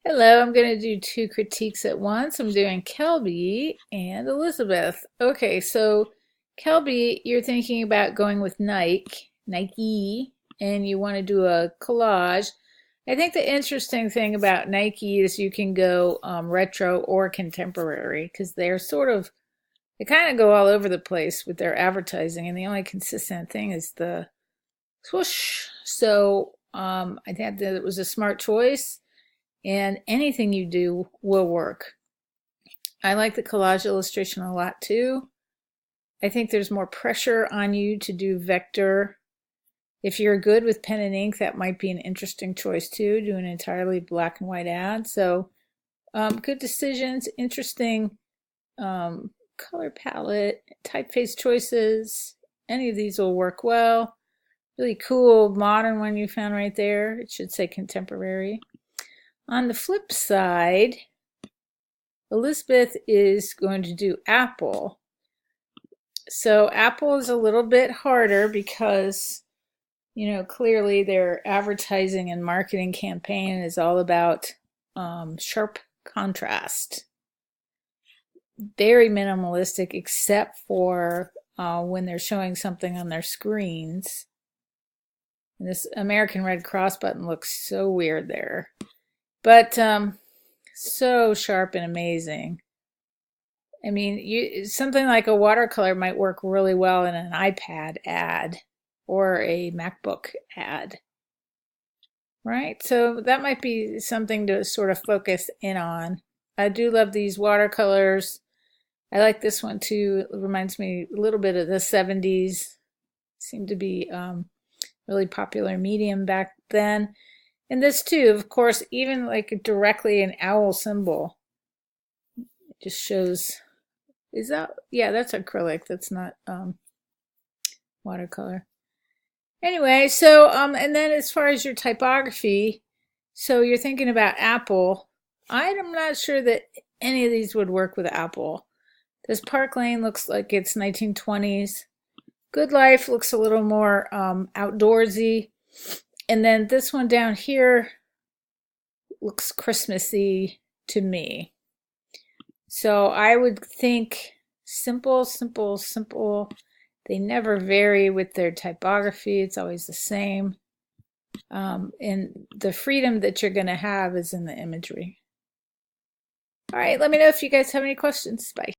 Hello, I'm going to do two critiques at once. I'm doing Kelby and Elizabeth. Okay, so Kelby, you're thinking about going with Nike, and you want to do a collage. I think the interesting thing about Nike is you can go retro or contemporary because they kind of go all over the place with their advertising, and the only consistent thing is the swoosh. So I think that it was a smart choice and anything you do will work. I like the collage illustration a lot too. I think there's more pressure on you to do vector. If you're good with pen and ink, that might be an interesting choice too, do an entirely black and white ad. So good decisions, interesting color palette, typeface choices. Any of these will work well. Really cool modern one you found right there. It should say contemporary. On the flip side, Elizabeth is going to do Apple. So Apple is a little bit harder because, clearly their advertising and marketing campaign is all about sharp contrast. Very minimalistic except for when they're showing something on their screens. And this American Red Cross button looks so weird there. But so sharp and amazing. I mean, something like a watercolor might work really well in an iPad ad or a MacBook ad, right? So that might be something to sort of focus in on. I do love these watercolors. I like this one too. It reminds me a little bit of the 70s. Seemed to be really popular medium back then. And this too, of course, even like directly an owl symbol. It just shows. Is that, yeah, that's acrylic. That's not watercolor. Anyway, so and then as far as your typography, so you're thinking about Apple. I'm not sure that any of these would work with Apple. This Park Lane looks like it's 1920s. Good Life looks a little more outdoorsy. And then this one down here looks Christmassy to me. So I would think simple, simple, simple. They never vary with their typography. It's always the same. And the freedom that you're going to have is in the imagery. All right, let me know if you guys have any questions. Bye.